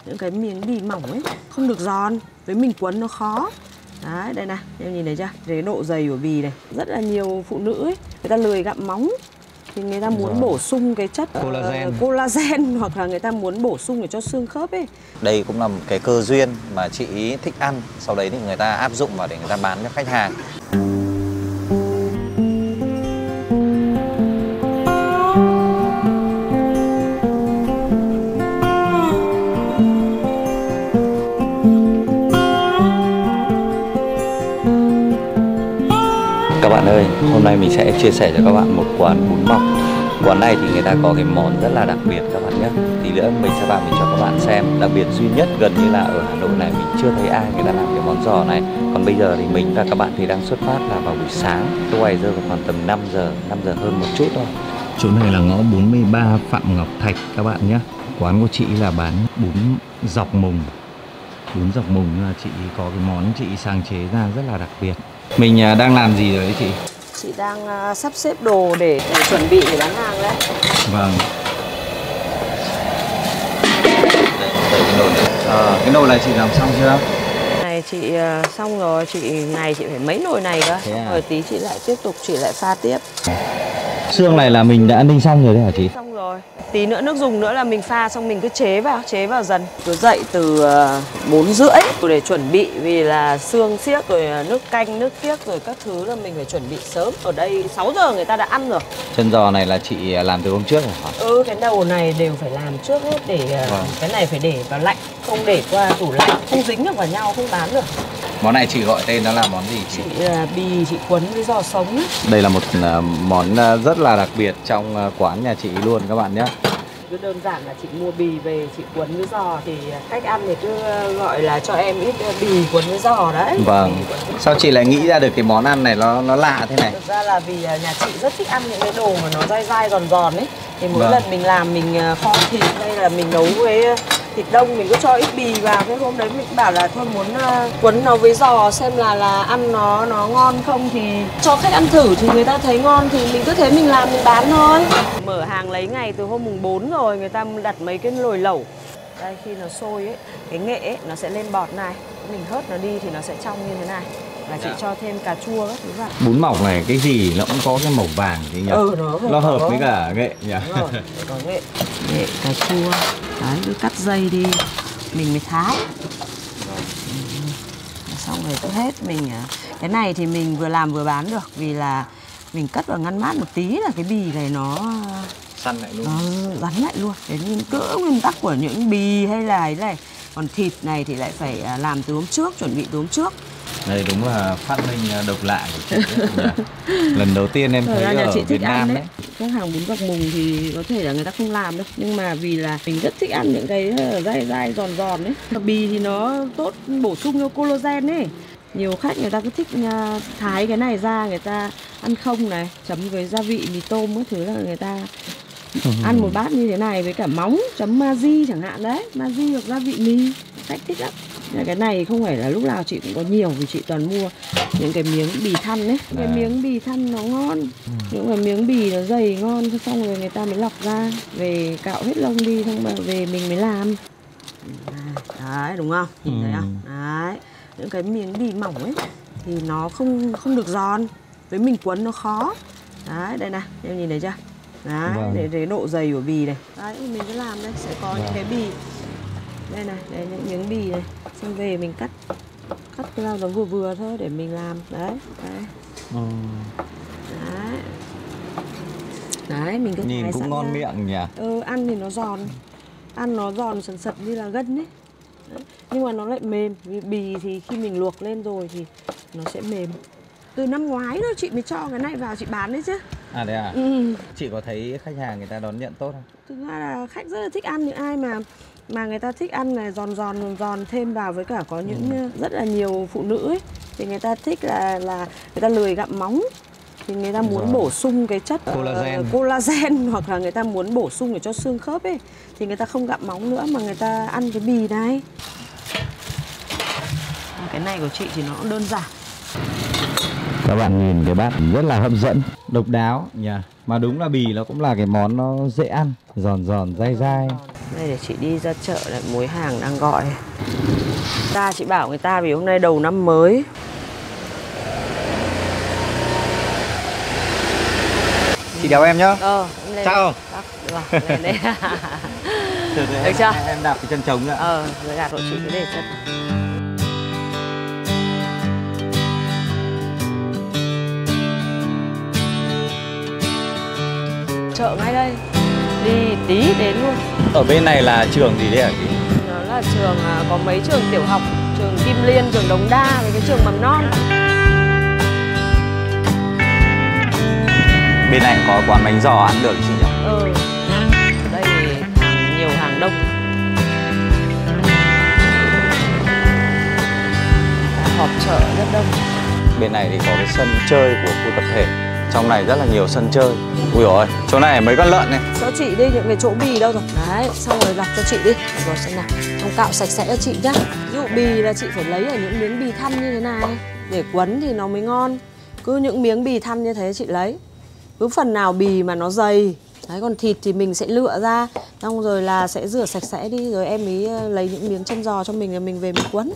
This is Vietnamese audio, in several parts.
Những cái miếng bì mỏng ấy không được giòn, với mình quấn nó khó. Đấy, đây này, em nhìn thấy chưa? Cái độ dày của bì này, rất là nhiều phụ nữ ấy, người ta lười gặm móng thì người ta muốn bổ sung cái chất collagen hoặc là người ta muốn bổ sung để cho xương khớp ấy. Đây cũng là một cái cơ duyên mà chị ý thích ăn, sau đấy thì người ta áp dụng vào để người ta bán cho khách hàng. Các bạn ơi, hôm nay mình sẽ chia sẻ cho các bạn một quán bún mọc. Quán này thì người ta có cái món rất là đặc biệt các bạn nhé. Tí nữa mình sẽ vào mình cho các bạn xem. Đặc biệt duy nhất gần như là ở Hà Nội này mình chưa thấy ai người ta làm cái món giò này. Còn bây giờ thì mình và các bạn thì đang xuất phát là vào buổi sáng. Cái ngoài giờ còn tầm 5 giờ hơn một chút thôi. Chỗ này là ngõ 43 Phạm Ngọc Thạch các bạn nhé. Quán của chị là bán bún dọc mùng. Bún dọc mùng là chị có cái món chị sáng chế ra rất là đặc biệt. Mình đang làm gì rồi đấy chị? Chị đang sắp xếp đồ để chuẩn bị để bán hàng đấy. Vâng. Cái nồi này chị làm xong chưa? Này chị xong rồi, ngày chị phải mấy nồi này cơ. Rồi tí chị lại tiếp tục, chị lại pha tiếp. Xương này là mình đã ninh xong rồi đấy hả chị? Xong rồi. Tí nữa nước dùng nữa là mình pha xong mình cứ chế vào dần. Cứ dậy từ 4 rưỡi để chuẩn bị, vì là xương xiếc rồi nước canh, nước kiếc rồi các thứ là mình phải chuẩn bị sớm. Ở đây 6 giờ người ta đã ăn rồi. Chân giò này là chị làm từ hôm trước hả? Cái đầu này đều phải làm trước hết để cái này phải để vào lạnh, không để qua tủ lạnh, không dính được vào nhau, không bán được. Món này chị gọi tên nó là món gì chị? Chị là bì chị cuốn với giò sống ấy. Đây là một món rất là đặc biệt trong quán nhà chị luôn các bạn nhé. Cứ đơn giản là chị mua bì về chị cuốn với giò thì khách ăn thì cứ gọi là cho em ít bì cuốn với giò đấy. Vâng. Sao chị lại nghĩ ra được cái món ăn này nó lạ thế này? Thực ra là vì nhà chị rất thích ăn những cái đồ mà nó dai dai giòn giòn ấy. Thì mỗi lần mình làm mình kho thịt hay là mình nấu với thịt đông mình cứ cho ít bì vào. Cái hôm đấy mình bảo là thôi muốn cuốn nó với giò xem là ăn nó ngon không, thì cho khách ăn thử thì người ta thấy ngon thì mình cứ thế mình làm mình bán thôi. Mở hàng lấy ngày từ hôm mùng 4 rồi, người ta đặt mấy cái nồi lẩu. Đây khi nó sôi ấy, cái nghệ ấy, nó sẽ lên bọt này, mình hớt nó đi thì nó sẽ trong như thế này. Và chị cho thêm cà chua các thứ vào. Bún mọc này cái gì nó cũng có cái màu vàng thì nhỉ? Nó hợp với cả nghệ nhỉ? Đúng rồi, có nghệ cà chua. Đấy, cứ cắt dây đi mình mới thái. Xong rồi cứ hết mình. Cái này thì mình vừa làm vừa bán được, vì là mình cất vào ngăn mát một tí là cái bì này nó săn lại luôn. Nó rắn lại luôn. Cái nguyên tắc của những bì hay là cái này. Còn thịt này thì lại phải làm từ hôm trước, chuẩn bị từ hôm trước. Đây đúng là phát minh độc lạ của chị đấy. Lần đầu tiên em thấy ở Việt Nam đấy. Các hàng bún dọc mùng thì có thể là người ta không làm đâu, nhưng mà vì là mình rất thích ăn những cái dai dai giòn giòn ấy. Bì thì nó tốt bổ sung cho collagen ấy. Nhiều khách người ta cứ thích thái cái này ra, người ta ăn không này, chấm với gia vị mì tôm các thứ là người ta ăn một bát như thế này với cả móng chấm Maggi chẳng hạn đấy, Maggi hoặc gia vị mì, khách thích lắm. Cái này không phải là lúc nào chị cũng có nhiều, vì chị toàn mua những cái miếng bì thăn ấy. Cái miếng bì thăn nó ngon, những cái miếng bì nó dày ngon, xong rồi người ta mới lọc ra, về cạo hết lông đi, xong rồi về mình mới làm. Đấy, đúng không? Nhìn thấy không? Đấy, những cái miếng bì mỏng ấy thì nó không được giòn, với mình quấn nó khó. Đấy, đây này, em nhìn thấy chưa? Đấy, để độ dày của bì này. Đấy, mình cứ làm đây, sẽ có những cái bì. Đây này, đây những miếng bì này. Xong về mình cắt ra nó vừa vừa thôi để mình làm. Đấy, đấy. Đấy. Đấy, mình cứ nhìn cũng ngon miệng nhỉ? Ăn thì nó giòn. Ăn nó giòn sần sật như là gân ấy. Đấy. Nhưng mà nó lại mềm. Vì bì thì khi mình luộc lên rồi thì nó sẽ mềm. Từ năm ngoái thôi chị mới cho cái này vào chị bán đấy chứ. À đấy à? Chị có thấy khách hàng người ta đón nhận tốt không? Thực ra là khách rất là thích ăn, những ai mà người ta thích ăn này giòn thêm vào, với cả có những rất là nhiều phụ nữ ấy, thì người ta thích là người ta lười gặm móng thì người ta muốn bổ sung cái chất collagen hoặc là người ta muốn bổ sung để cho xương khớp ấy, thì người ta không gặm móng nữa mà người ta ăn cái bì này. Cái này của chị thì nó cũng đơn giản. Các bạn nhìn cái bát rất là hấp dẫn, độc đáo nhỉ. Mà đúng là bì nó cũng là cái món nó dễ ăn, giòn giòn dai dai. Đây để chị đi ra chợ lại mối hàng đang gọi. Chị bảo người ta vì hôm nay đầu năm mới. Chị đéo em nhá. Lên. Chào. Được, lên đây. Được chưa? Em đạp cái chân trống nữa. Rồi gạt hộ chị cứ để chân. Chợ ngay đây. Đi tí đến luôn. Ở bên này là trường gì đấy hả chị? Nó là trường, có mấy trường tiểu học, trường Kim Liên, trường Đống Đa với cái trường mầm non. Bên này có quán bánh giò ăn được chị nhỉ? Ở đây nhiều hàng đông. Họp chợ rất đông. Bên này thì có cái sân chơi của khu tập thể. Trong này rất là nhiều sân chơi. Ui dồi ôi, chỗ này mấy con lợn này. Cho chị đi, những cái chỗ bì đâu rồi. Đấy, xong rồi lọc cho chị đi. Rồi xem nào, xong cạo sạch sẽ cho chị nhá. Ví dụ bì là chị phải lấy ở những miếng bì thăn như thế này. Để quấn thì nó mới ngon. Cứ những miếng bì thăn như thế chị lấy. Cứ phần nào bì mà nó dày. Đấy, còn thịt thì mình sẽ lựa ra. Xong rồi là sẽ rửa sạch sẽ đi. Rồi em ấy lấy những miếng chân giò cho mình rồi mình về mình quấn.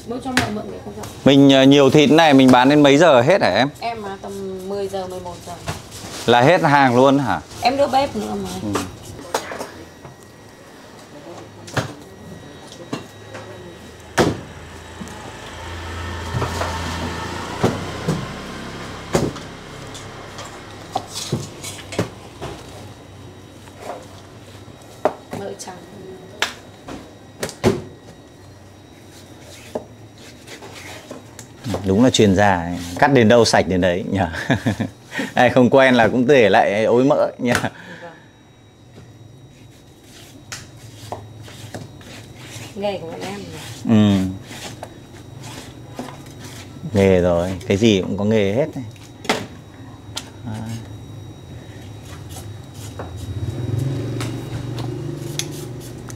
Mới cho mẹ mượn cái con giò. Mình nhiều thịt này mình bán đến mấy giờ hết hả em? Em mà tầm 10 giờ, 11 giờ. Là hết hàng luôn hả? Em đưa bếp nữa mà. Mỡ trắng. Đúng là chuyên gia ấy. Cắt đến đâu sạch đến đấy nhỉ. Ai không quen là cũng để lại ối mỡ nhỉ. Nghề của bọn em. Nghề rồi, cái gì cũng có nghề hết này.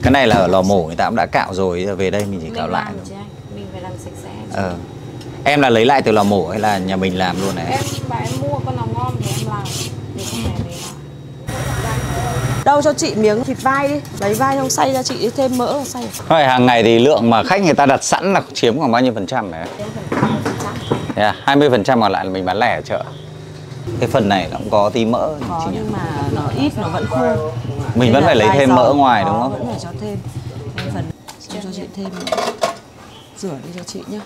Cái này là ở lò mổ người ta cũng đã cạo rồi, giờ về đây mình chỉ cạo lại thôi. Mình phải làm sạch sẽ. Em là lấy lại từ lò mổ hay là nhà mình làm luôn này? Em mua con nào ngon thì em làm. Thì không phải về làm. Đâu cho chị miếng thịt vai đi. Lấy vai xong xay ra chị đi, thêm mỡ xay. Thôi hàng ngày thì lượng mà khách người ta đặt sẵn là chiếm khoảng bao nhiêu % này? 20% còn lại là mình bán lẻ ở chợ. Cái phần này nó cũng có tí mỡ. Có nhưng mà nó ít, nó vẫn khô. Mình vẫn phải lấy thêm mỡ ngoài đúng không? Vẫn phải cho thêm. Phần cho chị thêm nữa. Rửa đi cho chị nhé.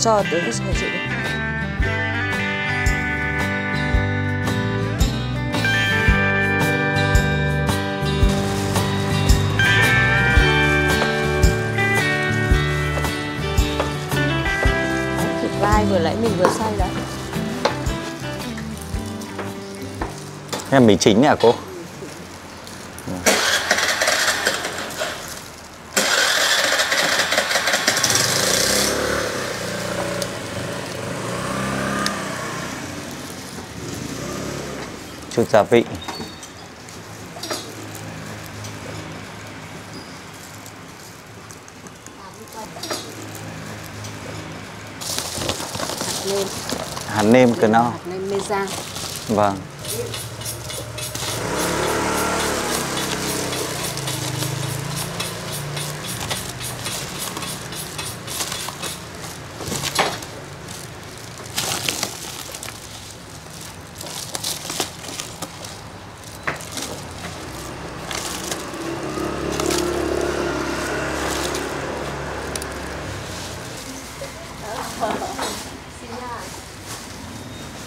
Cho tới cái chị đi. Thịt vai vừa nãy mình vừa xay đấy. Em mì chính à cô? Chút gia vị. Hạt nêm cơ no. Hạt nêm meza. Vâng.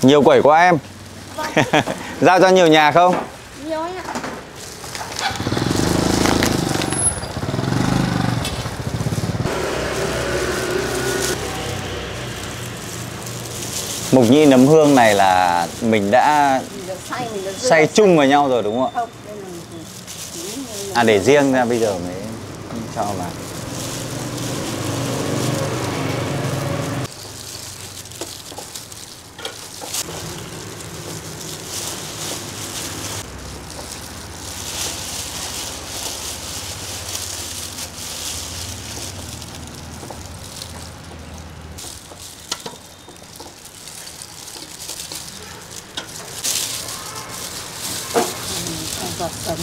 Nhiều quẩy quá em. Giao cho nhiều nhà không? Nhiều anh ạ. Mộc nhĩ nấm hương này là mình đã xay chung vào nhau rồi đúng không ạ? À để riêng ra bây giờ mới cho vào. Giọt sấm.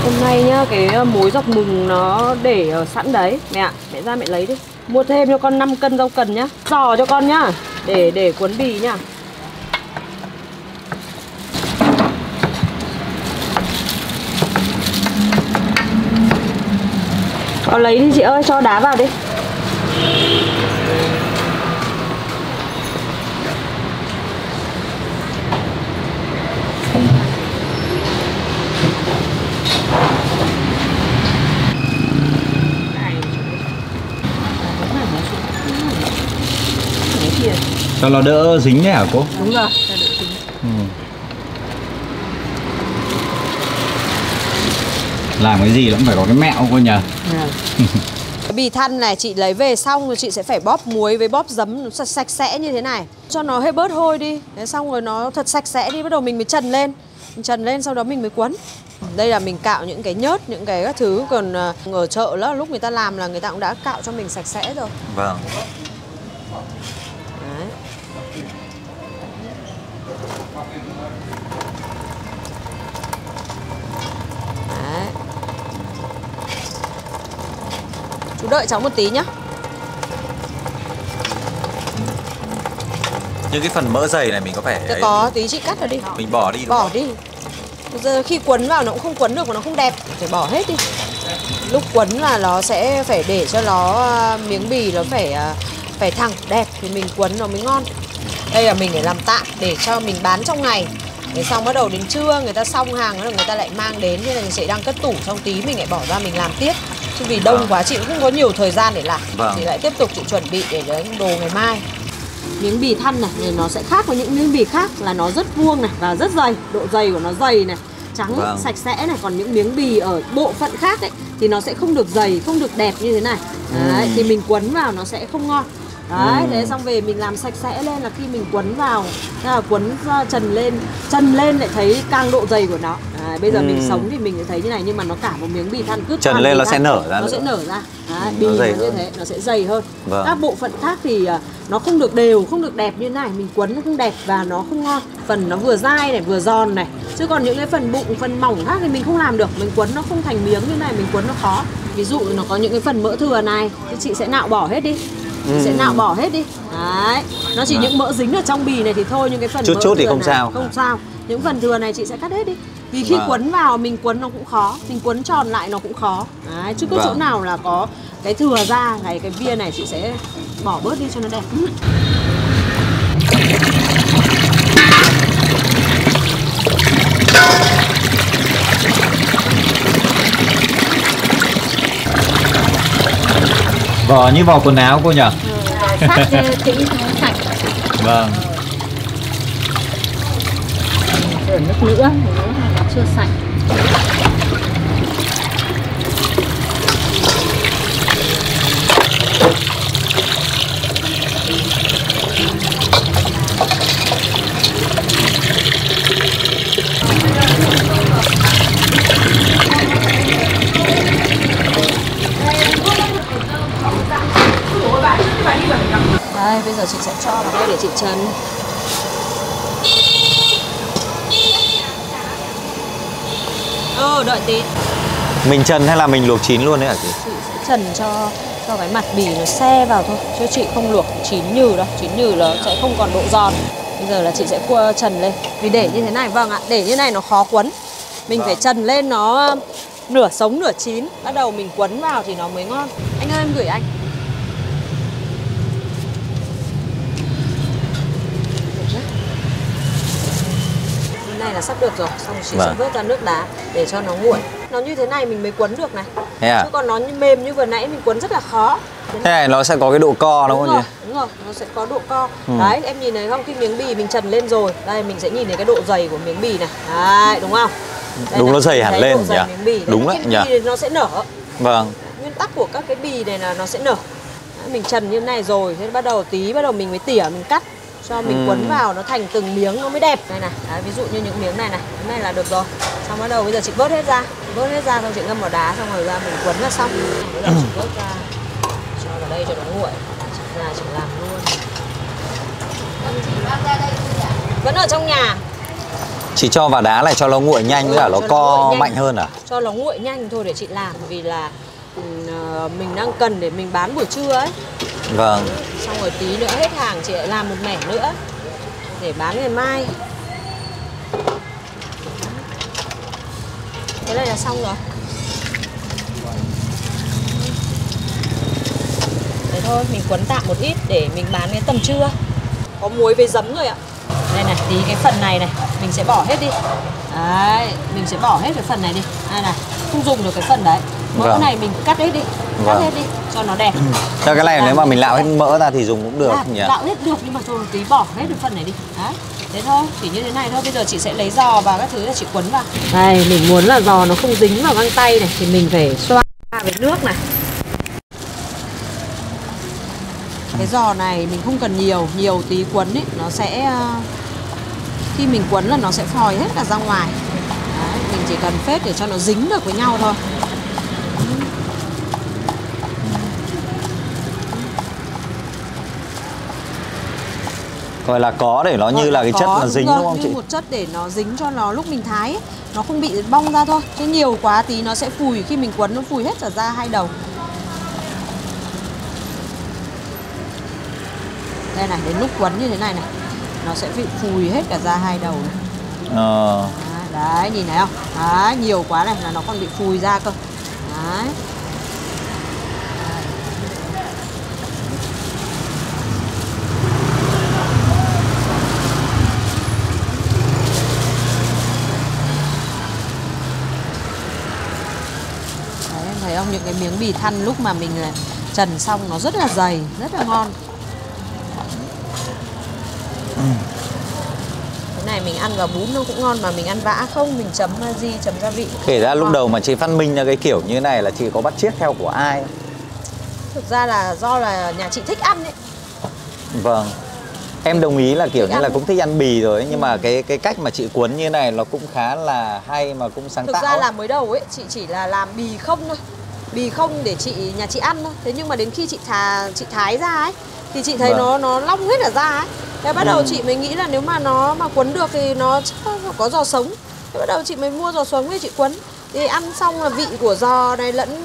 Hôm nay nhá, cái muối dọc mùng nó để ở sẵn đấy. Mẹ ạ, mẹ ra mẹ lấy đi. Mua thêm cho con 5 cân rau cần nhá. Giò cho con nhá, để cuốn bì nhá. Con lấy đi chị ơi, cho đá vào đi. Cho nó đỡ dính nhé hả cô? Đúng rồi, cho đỡ dính. Làm cái gì nó cũng phải có cái mẹo cô nhỉ? Bì thăn này chị lấy về xong rồi chị sẽ phải bóp muối với bóp giấm nó sạch sẽ như thế này. Cho nó hơi bớt hôi đi. Thế xong rồi nó thật sạch sẽ đi, bắt đầu mình mới trần lên. Mình trần lên sau đó mình mới cuốn. Đây là mình cạo những cái nhớt, những cái các thứ. Còn ở chợ đó, lúc người ta làm là người ta cũng đã cạo cho mình sạch sẽ rồi. Vâng. Đấy. Đấy. Chú đợi cháu một tí nhá. Nhưng cái phần mỡ dày này mình có phải Thế có tí chị cắt ra đi. mình bỏ đi đúng Bỏ không? đi. Giờ khi quấn vào nó cũng không quấn được mà nó không đẹp, phải bỏ hết đi. Lúc quấn là nó sẽ phải để cho nó miếng bì nó phải thẳng đẹp thì mình quấn nó mới ngon. Đây là mình để làm tạm để cho mình bán trong ngày. Để xong bắt đầu đến trưa người ta xong hàng rồi người ta lại mang đến, thế là chị đang cất tủ, xong tí mình lại bỏ ra mình làm tiếp. Chứ vì đông quá chị cũng không có nhiều thời gian để làm. Chị lại tiếp tục chị chuẩn bị để đồ ngày mai. Miếng bì thăn này thì nó sẽ khác với những miếng bì khác là nó rất vuông này và rất dày, độ dày của nó dày này, trắng sạch sẽ này. Còn những miếng bì ở bộ phận khác ấy thì nó sẽ không được dày, không được đẹp như thế này. Đấy, thì mình quấn vào nó sẽ không ngon. Đấy, thế xong về mình làm sạch sẽ lên là khi mình quấn vào, là quấn trần lên lại thấy càng độ dày của nó. Đấy, bây giờ mình sống thì mình sẽ thấy như này, nhưng mà nó cả một miếng bì than cứ trần lên nó sẽ nở ra. Nó sẽ nở ra. Đấy, bì nó như thế, nó sẽ dày hơn. Các bộ phận khác thì nó không được đều, không được đẹp như thế này, mình quấn nó không đẹp và nó không ngon. Phần nó vừa dai này, vừa giòn này. Chứ còn những cái phần bụng, phần mỏng khác thì mình không làm được, mình quấn nó không thành miếng như này, mình quấn nó khó. Ví dụ nó có những cái phần mỡ thừa này thì chị sẽ nạo bỏ hết đi. Sẽ nạo bỏ hết đi. Đấy, nó chỉ những mỡ dính ở trong bì này thì thôi, nhưng cái phần chút mỡ chút thừa thì không này, sao. không sao. Những phần thừa này chị sẽ cắt hết đi. Vì khi quấn vào mình quấn nó cũng khó, mình quấn tròn lại nó cũng khó. Đấy, chứ có chỗ nào là có cái thừa ra này, cái viên này chị sẽ bỏ bớt đi cho nó đẹp. Vỏ như vỏ quần áo cô nhỉ? Sát kỹ cho nó sạch. Vâng. Rửa nước nữa, nếu mà nó chưa sạch. Bây giờ chị sẽ cho vào đây để chị trần. Đợi tí. Mình trần hay là mình luộc chín luôn đấy hả chị? Chị sẽ trần cho cái mặt bì nó se vào thôi, chứ chị không luộc chín nhừ đâu, chín nhừ nó sẽ không còn độ giòn. Bây giờ là chị sẽ trần lên. Vì để như thế này, vâng ạ, để như này nó khó quấn. Mình phải trần lên nó nửa sống nửa chín, bắt đầu mình quấn vào thì nó mới ngon. Anh ơi, em gửi anh. Như này là sắp được rồi, xong chị sẽ vớt ra nước đá để cho nó nguội. Nó như thế này mình mới quấn được này. Chứ còn nó mềm như vừa nãy mình quấn rất là khó. Thế này nó sẽ có cái độ co đúng không chị? Đúng rồi, nó sẽ có độ co. Đấy, em nhìn thấy không? Khi miếng bì mình trần lên rồi, đây mình sẽ nhìn thấy cái độ dày của miếng bì này. Đấy, đúng không? Đây đúng, nó dày hẳn lên nhỉ? Bì. Đúng đấy nhỉ? Bì nó sẽ nở. Vâng. Nguyên tắc của các cái bì này là nó sẽ nở. Đấy, mình trần như thế này rồi, thế bắt đầu mình mới tỉa, mình cắt cho mình quấn vào nó thành từng miếng nó mới đẹp. Đây này, đấy, ví dụ như những miếng này này, cái này là được rồi. Xong bắt đầu bây giờ chị vớt hết ra, xong chị ngâm vào đá, xong rồi ra mình quấn là xong. Bây giờ chị vớt ra, cho vào đây cho nó nguội. Chị ra chị làm luôn. Vẫn ở trong nhà. Chị cho vào đá lại cho nó nguội nhanh với cả nó co mạnh hơn à? Cho nó nguội nhanh thôi để chị làm, vì là mình đang cần để mình bán buổi trưa ấy. Vâng. Xong rồi tí nữa hết hàng chị lại làm một mẻ nữa để bán ngày mai. Thế này là xong rồi. Thế thôi, mình quấn tạm một ít để mình bán cái tầm trưa. Có muối với giấm rồi ạ. Đây này, tí cái phần này này mình sẽ bỏ hết đi. Đấy, mình sẽ bỏ hết cái phần này đi. Đây này, không dùng được cái phần đấy. Mỡ này mình cắt hết đi. Cắt hết đi cho nó đẹp. Cho cái này nếu mà mình lạo hết mỡ ra thì dùng cũng được nhỉ? Lạo hết được nhưng mà thôi tí bỏ hết cái phần này đi. Đấy. Thế thôi, chỉ như thế này thôi. Bây giờ chị sẽ lấy giò và các thứ là chị quấn vào. Đây, mình muốn là giò nó không dính vào găng tay này thì mình phải xoa với nước này. Cái giò này mình không cần nhiều tí quấn ấy, nó sẽ khi mình quấn là nó sẽ phòi hết cả ra ngoài. Đấy, mình chỉ cần phết để cho nó dính được với nhau thôi. Gọi là có để nó như là cái chất nó dính đúng không chị? Như một chất để nó dính cho nó lúc mình thái ấy, nó không bị bong ra thôi. Chứ nhiều quá tí nó sẽ phùi, khi mình quấn nó phùi hết cả ra hai đầu. Đây này, đến lúc quấn như thế này này, nó sẽ bị phùi hết cả ra hai đầu này. Đấy, nhìn thấy không? Đấy, nhiều quá này là nó còn bị phùi ra cơ. Đấy. Thấy không, những cái miếng bì thăn lúc mà mình trần xong nó rất là dày, rất là ngon. Cái này mình ăn vào bún nó cũng ngon, mà mình ăn vã không, mình chấm chấm gia vị. Kể ra lúc đầu mà chị phát minh ra cái kiểu như này là chị có bắt chước theo của ai? Thực ra là do là nhà chị thích ăn ấy. Vâng. Em đồng ý là kiểu như là cũng thích ăn bì rồi ấy, nhưng mà cái cách mà chị cuốn như này nó cũng khá là hay mà cũng sáng tạo. Thực ra là mới đầu ấy chị chỉ là làm bì không thôi. Bì không để nhà chị ăn thôi. Thế nhưng mà đến khi chị thái ra ấy thì chị thấy nó long hết cả ra ấy. Thế bắt đầu chị mới nghĩ là nếu mà nó mà quấn được thì nó có giò sống. Thế bắt đầu chị mới mua giò sống để chị quấn. Thì ăn xong là vị của giò này lẫn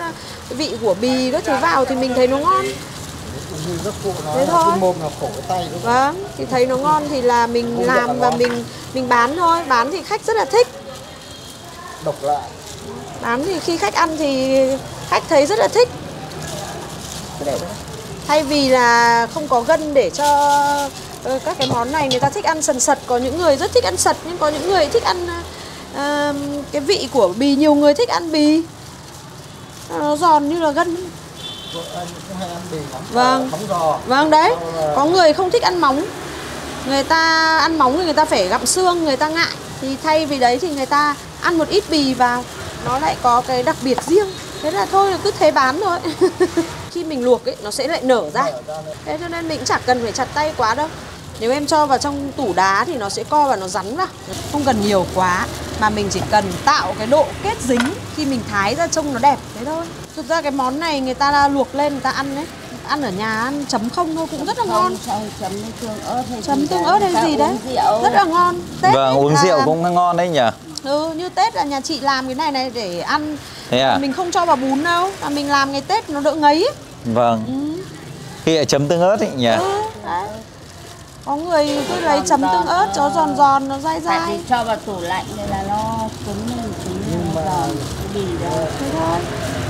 vị của bì các thứ vào thì mình thấy nó ngon. Thế thôi. Vâng, thì thấy nó ngon thì là mình làm và mình bán thôi. Bán thì khách rất là thích. Độc lạ. Bán thì khi khách ăn thì khách thấy rất là thích. Thay vì là không có gân để cho các cái món này người ta thích ăn sần sật. Có những người rất thích ăn sật, nhưng có những người thích ăn cái vị của bì. Nhiều người thích ăn bì nó giòn như là gân. Anh cũng hay ăn bì lắm. Vâng. Móng giò. Vâng đấy. Có người không thích ăn móng. Người ta ăn móng thì người ta phải gặm xương, người ta ngại. Thì thay vì đấy thì người ta ăn một ít bì vào, nó lại có cái đặc biệt riêng. Thế là thôi cứ thế bán thôi. Khi mình luộc ấy nó sẽ lại nở ra. Thế cho nên mình cũng chẳng cần phải chặt tay quá đâu. Nếu em cho vào trong tủ đá thì nó sẽ co và nó rắn vào. Không cần nhiều quá, mà mình chỉ cần tạo cái độ kết dính khi mình thái ra trông nó đẹp. Thế thôi. Thực ra cái món này người ta luộc lên người ta ăn đấy. ăn ở nhà ăn chấm không thôi cũng rất là ngon. Chấm tương ớt hay Chấm tương ớt hay gì đấy, rượu. rất là ngon. Tết Vâng, uống rượu cũng ngon đấy nhỉ. Như Tết là nhà chị làm cái này để ăn. Thế à? Mình không cho vào bún đâu, mà mình làm ngày Tết nó đỡ ngấy ấy. Vâng. Khi lại chấm tương ớt ấy nhỉ. Đấy. Có người cứ lấy chấm tương ớt cho giòn giòn, nó dai Tại dai. vì cho vào tủ lạnh nên là nó cứng lên giòn cái bì đó. Thế thôi.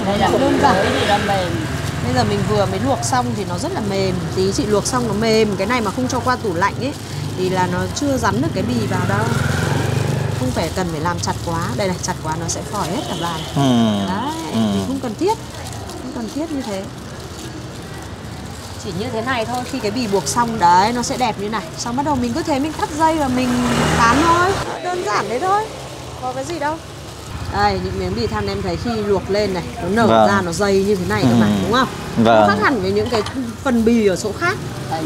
Đây là đơn giản thì nó mềm. Bây giờ mình vừa mới luộc xong thì nó rất là mềm. Tí chị luộc xong nó mềm. Cái này mà không cho qua tủ lạnh ấy thì là nó chưa rắn được cái bì vào đâu. Không phải cần phải làm chặt quá. Đây này, chặt quá nó sẽ phỏi hết cả vào. Đấy, thì không cần thiết. Không cần thiết như thế. Chỉ như thế này thôi, khi cái bì buộc xong đấy nó sẽ đẹp như này. Xong bắt đầu mình cứ thế mình cắt dây và mình bán thôi. Đơn giản đấy thôi. Có cái gì đâu. Đây, những miếng bì than em thấy khi luộc lên này, nó nở ra, nó dày như thế này cơ mà, đúng không? Nó khác hẳn với những cái phần bì ở chỗ khác.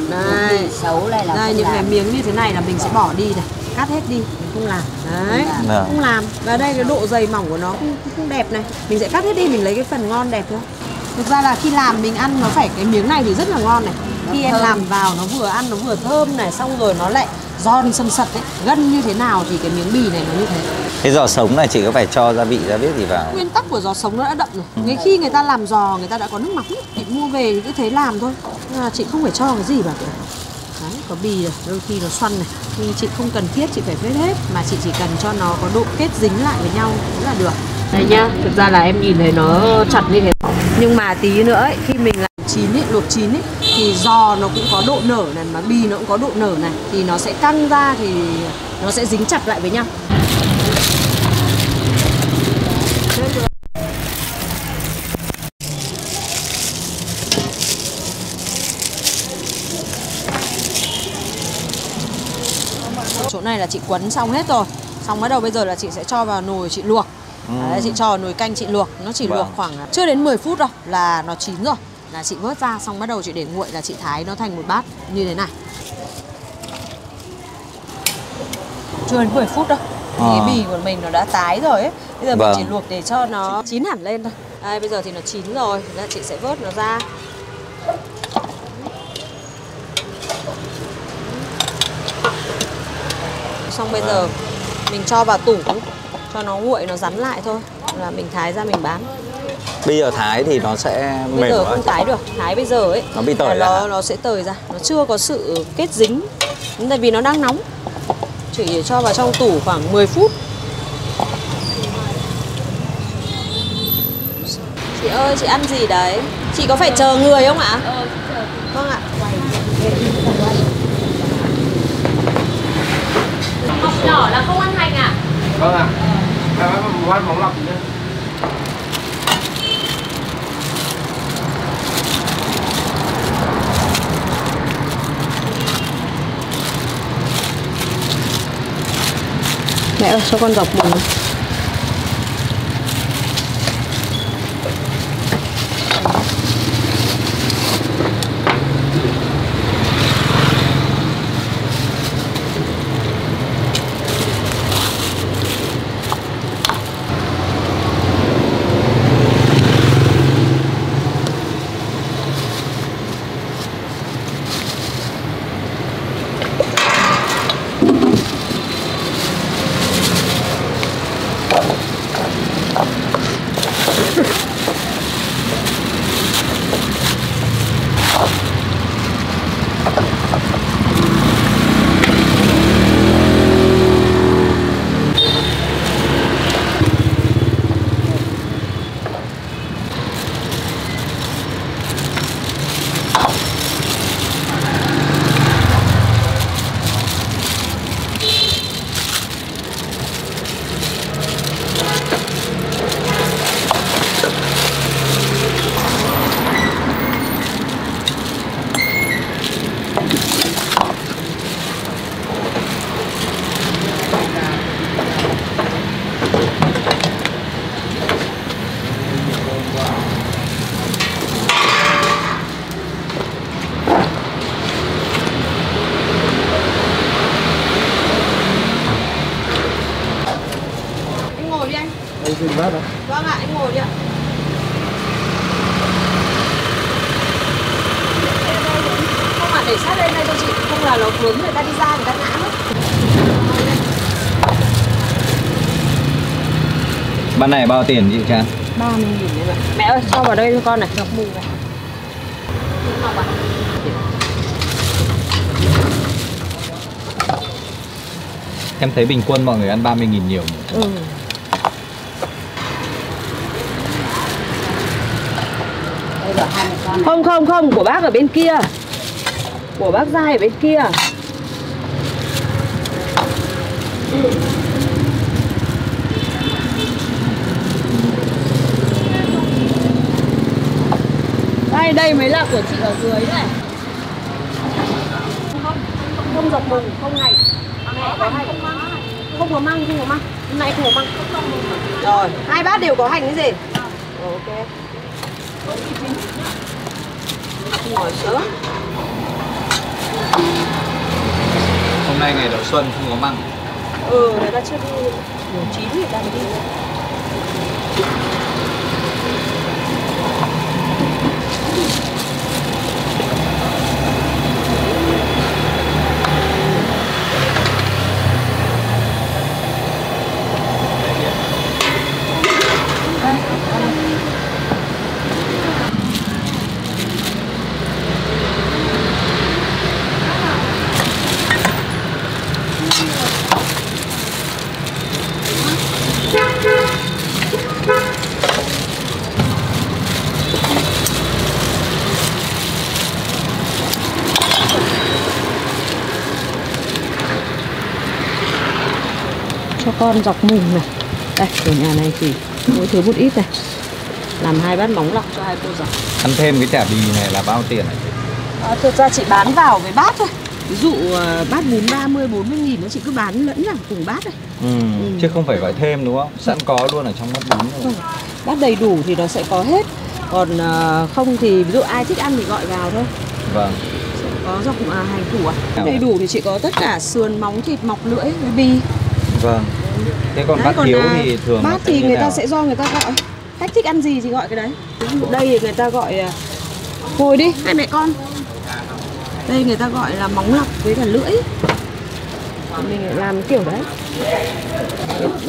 Đây, xấu này là đây những cái miếng như thế này là mình sẽ bỏ đi này, cắt hết đi, mình không làm. Đấy, không làm. Và đây cái độ dày mỏng của nó không đẹp này. Mình sẽ cắt hết đi, mình lấy cái phần ngon đẹp thôi. Thực ra là khi làm mình ăn nó phải cái miếng này thì rất là ngon này. Khi em làm vào nó vừa ăn nó vừa thơm này, xong rồi nó lại giòn sần sật ấy, gân như thế nào thì cái miếng bì này nó như thế. Cái giò sống này chị có phải cho gia vị gia biết gì vào? Nguyên tắc của giò sống nó đã đậm rồi. Khi người ta làm giò người ta đã có nước mắm, chị mua về thì cứ thế làm thôi. Nhưng mà chị không phải cho cái gì vào cả. Đấy, có bì rồi, đôi khi nó xoăn này. Nhưng chị không cần thiết chị phải phết hết, mà chị chỉ cần cho nó có độ kết dính lại với nhau cũng là được. Đây nhá, thực ra là em nhìn thấy nó chặt như thế. Nhưng mà tí nữa ấy, khi mình làm chín ấy, luộc chín ấy, thì giò nó cũng có độ nở này, mà bì nó cũng có độ nở này, thì nó sẽ căng ra thì nó sẽ dính chặt lại với nhau. Chỗ này là chị quấn xong hết rồi. Xong bắt đầu bây giờ là chị sẽ cho vào nồi chị luộc. Đấy, chị cho vào nồi canh chị luộc. Nó chỉ luộc khoảng chưa đến 10 phút đâu là nó chín rồi. Là chị vớt ra, xong bắt đầu chị để nguội là chị thái nó thành một bát như thế này. Chưa đến 10 phút đâu. Cái bì của mình nó đã tái rồi ấy. Bây giờ mình chỉ luộc để cho nó chín hẳn lên thôi. Đây, bây giờ thì nó chín rồi, là chị sẽ vớt nó ra. Xong bây giờ mình cho vào tủ cho nó nguội, nó rắn lại thôi, là mình thái ra mình bán. Bây giờ thái thì nó sẽ mềm. Bây giờ không thái được, thái bây giờ ấy nó bị tời ra. Nó sẽ tời ra, nó chưa có sự kết dính. Tại vì nó đang nóng. Chỉ cho vào trong tủ khoảng 10 phút. Chị ơi, chị ăn gì đấy? Chị có phải chờ người không ạ? Vâng ạ. Mọc nhỏ là không ăn hành à? Vâng ạ. Em ăn món lọc nhé. Mẹ ơi, cho con dọc bụng. Xin bát ạ. Vâng ạ, anh ngồi đi ạ. để sát lên đây cho chị, không là nó vướng người ta đi ra người ta ngã mất. Bát này bao tiền chị Trang? 30.000 đấy ạ. Mẹ ơi, cho vào đây cho con này, ngọc mù này. Em thấy bình quân mọi người ăn 30.000 nhiều. Không, của bác ở bên kia. Của bác Giai ở bên kia. Đây mới là của chị ở dưới này. Không dọc mùng, không này. Mẹ có hành. Không có măng. Hôm nay không có măng. Rồi, 2 bát đều có hành cái gì? Ok. Ngồi sớm. Hôm nay ngày đầu xuân không có măng. Người ta chưa đi. Mùa 9 người ta mới đi. Cho con dọc mùng này. Đây, ở nhà này thì mỗi thứ một ít này. Làm 2 bát móng lọc cho 2 cô dọc. Ăn thêm cái chả bì này là bao tiền hả chị? Thực ra chị bán vào với bát thôi. Ví dụ bát bún 30-40.000 nó chị cứ bán lẫn vào cùng bát này. Chứ không phải gọi thêm đúng không? Sẵn có luôn ở trong bát bún rồi. Bát đầy đủ thì nó sẽ có hết. Còn không thì ví dụ ai thích ăn thì gọi vào thôi. Vâng. Sẽ có dọc hành củ đầy đủ thì chỉ có tất cả sườn, móng, thịt, mọc, lưỡi với bì. Vâng. Thế còn bát thiếu thì thường bát thì người ta sẽ do người ta gọi. Khách thích ăn gì thì gọi cái đấy. Ví dụ đây thì người ta gọi ngồi đi, hai mẹ con. Đây người ta gọi là móng lọc với cả lưỡi. Mình làm kiểu đấy.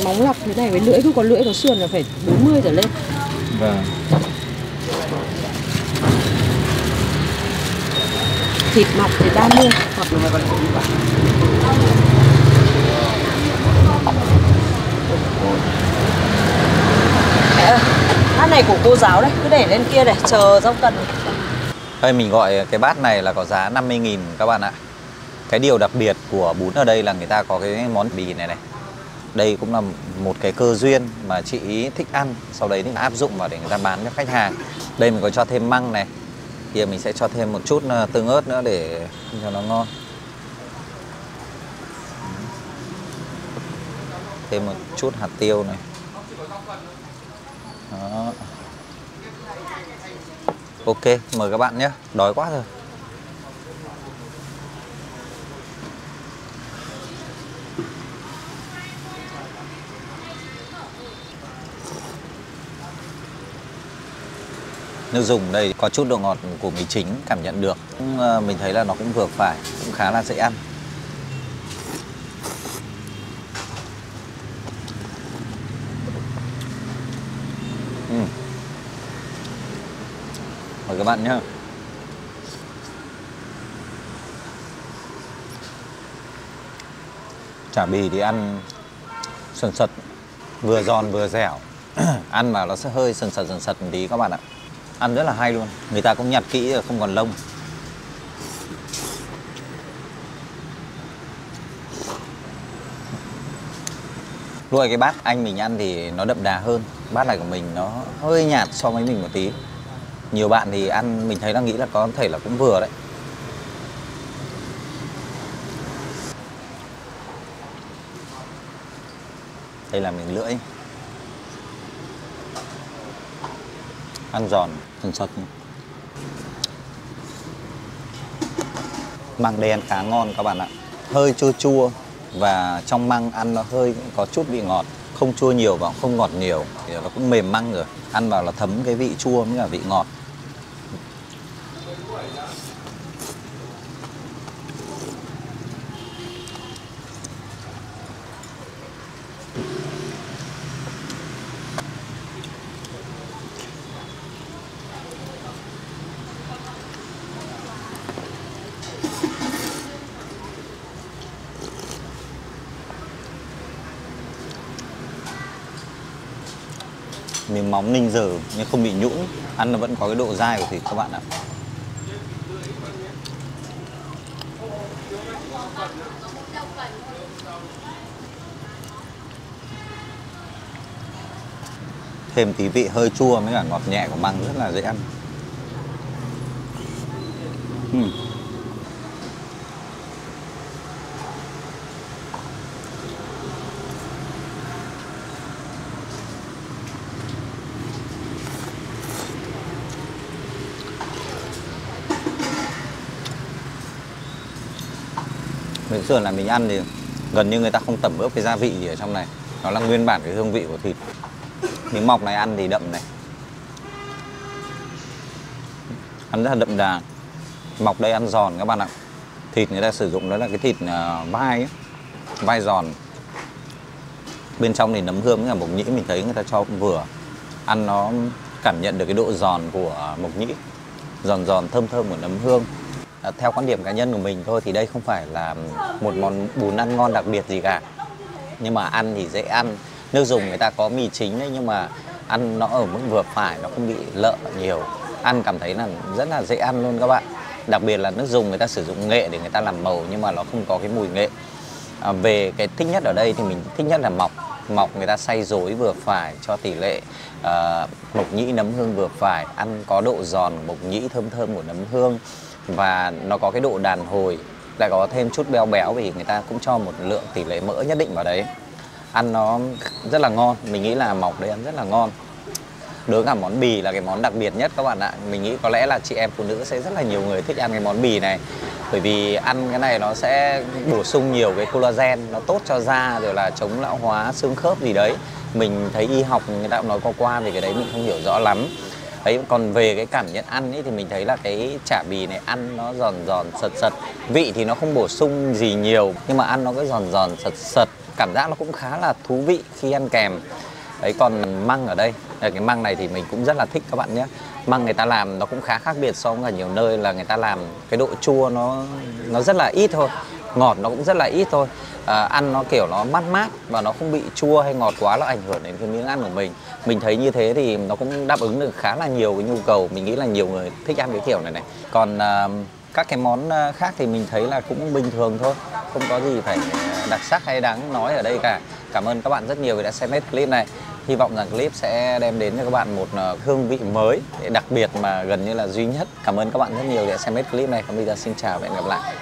Móng lọc thế này với lưỡi, không có lưỡi có sườn là phải 40 trở lên. Vâng. Thịt mọc thì 30. Bát này của cô giáo đấy, cứ để lên kia để chờ rau cần. Đây mình gọi cái bát này là có giá 50.000 các bạn ạ. Cái điều đặc biệt của bún ở đây là người ta có cái món bì này này. Đây cũng là một cái cơ duyên mà chị ý thích ăn, sau đấy thì áp dụng vào để người ta bán cho khách hàng. Đây mình có cho thêm măng này. Kia mình sẽ cho thêm một chút tương ớt nữa để cho nó ngon. Thêm một chút hạt tiêu này. Đó. Ok, mời các bạn nhé. Đói quá rồi. Nước dùng đây có chút độ ngọt của mì chính cảm nhận được. Mình thấy là nó cũng vừa phải, cũng khá là dễ ăn. Mời các bạn nhé. Chả bì thì ăn sần sật, vừa giòn vừa dẻo. Ăn mà nó sẽ hơi sần sật một tí các bạn ạ. Ăn rất là hay luôn. Người ta cũng nhặt kỹ rồi, không còn lông. Rồi cái bát anh mình ăn thì nó đậm đà hơn. Bát này của mình nó hơi nhạt so với mình một tí. Nhiều bạn thì ăn mình thấy là nghĩ là có thể là cũng vừa đấy. Đây là miếng lưỡi. Ăn giòn, sần sật. Măng đen khá ngon các bạn ạ. Hơi chua chua và trong măng ăn nó hơi có chút vị ngọt. Không chua nhiều và không ngọt nhiều. Thì nó cũng mềm măng rồi. Ăn vào là thấm cái vị chua với cả vị ngọt. Miếng móng ninh dở nhưng không bị nhũn, ăn nó vẫn có cái độ dai của thịt các bạn ạ. Thêm tí vị hơi chua với cả ngọt nhẹ của măng rất là dễ ăn. Miếng sườn là mình ăn thì gần như người ta không tẩm ướp cái gia vị gì ở trong này, nó là nguyên bản cái hương vị của thịt. Miếng mọc này ăn thì đậm này, ăn rất là đậm đà. Mọc đây ăn giòn các bạn ạ. Thịt người ta sử dụng đó là cái thịt vai ấy, vai giòn. Bên trong thì nấm hương với cả mộc nhĩ mình thấy người ta cho cũng vừa. Ăn nó cảm nhận được cái độ giòn của mộc nhĩ, giòn giòn thơm thơm của nấm hương. Theo quan điểm cá nhân của mình thôi thì đây không phải là một món bún ăn ngon đặc biệt gì cả, nhưng mà ăn thì dễ ăn. Nước dùng người ta có mì chính đấy, nhưng mà ăn nó ở mức vừa phải, nó không bị lợ nhiều. Ăn cảm thấy là rất là dễ ăn luôn các bạn. Đặc biệt là nước dùng người ta sử dụng nghệ để người ta làm màu, nhưng mà nó không có cái mùi nghệ. Về cái thích nhất ở đây thì mình thích nhất là mọc người ta xay dối vừa phải, cho tỷ lệ mộc nhĩ nấm hương vừa phải, ăn có độ giòn mộc nhĩ thơm thơm của nấm hương, và nó có cái độ đàn hồi, lại có thêm chút béo béo vì người ta cũng cho một lượng tỷ lệ mỡ nhất định vào đấy. Ăn nó rất là ngon, mình nghĩ là mọc đấy ăn rất là ngon. Đối với cả món bì là cái món đặc biệt nhất các bạn ạ. Mình nghĩ có lẽ là chị em phụ nữ sẽ rất là nhiều người thích ăn cái món bì này, bởi vì ăn cái này nó sẽ bổ sung nhiều cái collagen, nó tốt cho da, rồi là chống lão hóa xương khớp gì đấy. Mình thấy y học người ta cũng nói qua về cái đấy, mình không hiểu rõ lắm. Đấy, còn về cái cảm nhận ăn ấy thì mình thấy là cái chả bì này ăn nó giòn giòn sật sật. Vị thì nó không bổ sung gì nhiều, nhưng mà ăn nó cứ giòn giòn sật sật. Cảm giác nó cũng khá là thú vị khi ăn kèm. Đấy, còn măng ở đây, cái măng này thì mình cũng rất là thích các bạn nhé. Măng người ta làm nó cũng khá khác biệt so với nhiều nơi, là người ta làm cái độ chua nó rất là ít thôi, ngọt nó cũng rất là ít thôi. Ăn nó kiểu nó mát mát và nó không bị chua hay ngọt quá là ảnh hưởng đến cái miếng ăn của mình. Mình thấy như thế thì nó cũng đáp ứng được khá là nhiều cái nhu cầu. Mình nghĩ là nhiều người thích ăn cái kiểu này này. Còn các cái món khác thì mình thấy là cũng bình thường thôi, không có gì phải đặc sắc hay đáng nói ở đây cả. Cảm ơn các bạn rất nhiều vì đã xem hết clip này. Hy vọng rằng clip sẽ đem đến cho các bạn một hương vị mới, đặc biệt mà gần như là duy nhất. Cảm ơn các bạn rất nhiều vì đã xem hết clip này. Còn bây giờ xin chào và hẹn gặp lại.